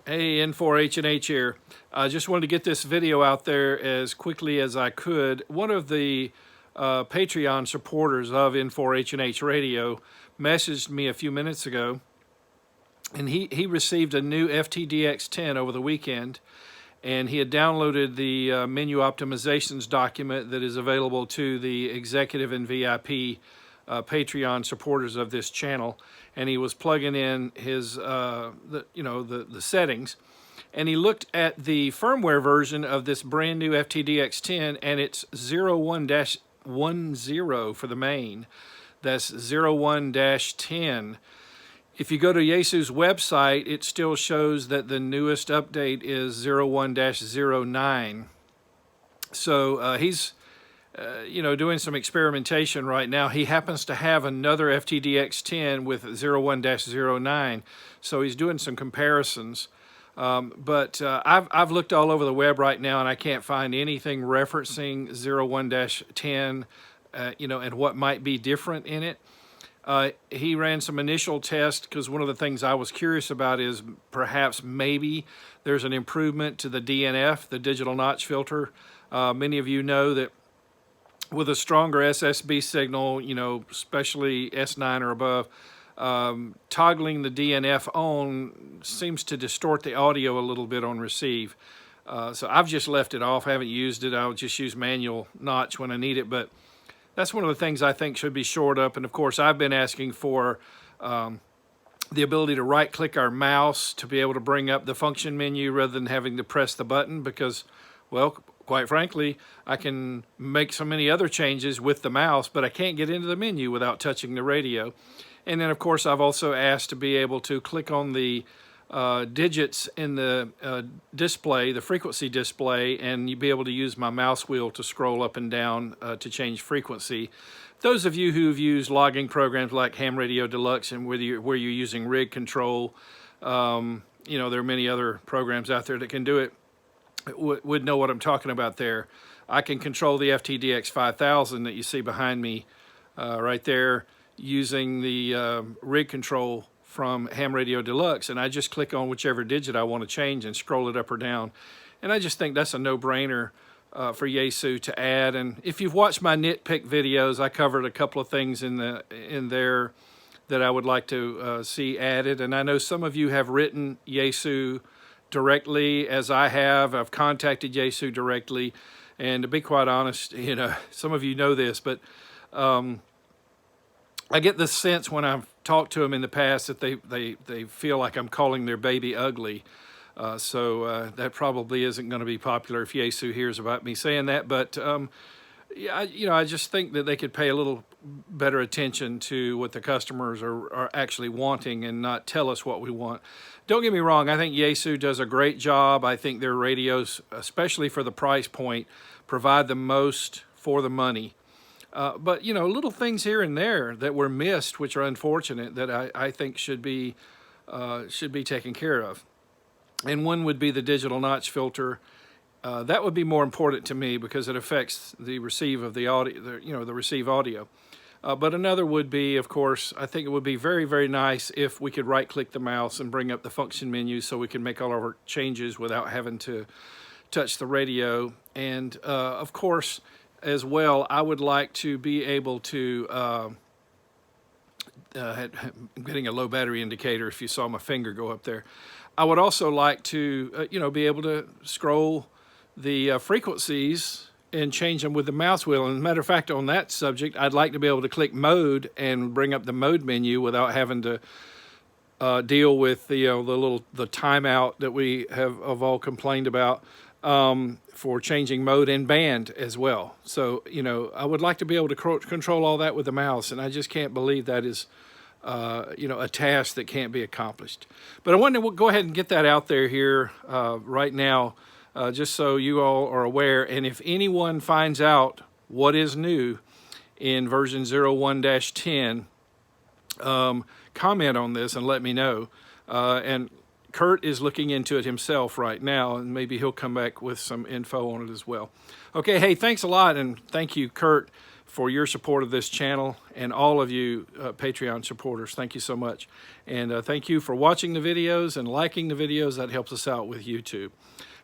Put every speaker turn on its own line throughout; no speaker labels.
Hey, N4H&H here. I just wanted to get this video out there as quickly as I could. One of the Patreon supporters of N4H&H Radio messaged me a few minutes ago, and he received a new FTdx10 over the weekend, and he had downloaded the menu optimizations document that is available to the executive and VIP Patreon supporters of this channel, and he was plugging in his the settings, and he looked at the firmware version of this brand new FTdx10, and it's 01-10 for the main. That's 01-10. If you go to Yaesu's website, it still shows that the newest update is 01-09. So he's doing some experimentation right now. He happens to have another FTdx10 with 01-09, so he's doing some comparisons. But I've looked all over the web right now, and I can't find anything referencing 01-10, and what might be different in it. He ran some initial tests because one of the things I was curious about is perhaps maybe there's an improvement to the DNF, the digital notch filter. Many of you know that with a stronger SSB signal, especially S9 or above, toggling the DNF on seems to distort the audio a little bit on receive. So I've just left it off. I haven't used it. I'll just use manual notch when I need it. But that's one of the things I think should be shored up. And of course, I've been asking for the ability to right-click our mouse to be able to bring up the function menu rather than having to press the button because, well, quite frankly, I can make so many other changes with the mouse, but I can't get into the menu without touching the radio. And then, of course, I've also asked to be able to click on the digits in the display, the frequency display, and you'd be able to use my mouse wheel to scroll up and down to change frequency. Those of you who've used logging programs like Ham Radio Deluxe and where you're using rig control, there are many other programs out there that can do it, would know what I'm talking about there. I can control the FTdx1000 that you see behind me right there using the rig control from Ham Radio Deluxe, and I just click on whichever digit I want to change and scroll it up or down. And I just think that's a no-brainer for Yaesu to add. And if you've watched my nitpick videos, I covered a couple of things in there that I would like to see added. And I know some of you have written Yaesu directly, as I have. I've contacted Yaesu directly, and to be quite honest, some of you know this, but I get the sense when I've talked to them in the past that they feel like I'm calling their baby ugly. So that probably isn't going to be popular if Yaesu hears about me saying that. But I just think that they could pay a little better attention to what the customers are actually wanting and not tell us what we want. Don't get me wrong, I think Yaesu does a great job. I think their radios, especially for the price point, provide the most for the money. But little things here and there that were missed, which are unfortunate, that I think should be taken care of. And one would be the digital notch filter. That would be more important to me because it affects the receive of the audio, the receive audio. But another would be, of course, I think it would be very, very nice if we could right-click the mouse and bring up the function menu so we can make all of our changes without having to touch the radio. And of course, as well, I would like to be able to, I'm getting a low battery indicator if you saw my finger go up there. I would also like to, be able to scroll the frequencies and change them with the mouse wheel. And as a matter of fact, on that subject, I'd like to be able to click mode and bring up the mode menu without having to deal with the timeout that we have all complained about for changing mode and band as well. So I would like to be able to control all that with the mouse, and I just can't believe that is a task that can't be accomplished. But I wanted to go ahead and get that out there here right now, just so you all are aware. And if anyone finds out what is new in version 01-10, comment on this and let me know. And Kurt is looking into it himself right now, and maybe he'll come back with some info on it as well. Okay, hey, thanks a lot, and thank you, Kurt, for your support of this channel, and all of you Patreon supporters. Thank you so much. And thank you for watching the videos and liking the videos. That helps us out with YouTube.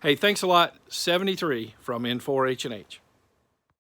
Hey, thanks a lot. 73 from N4H&H.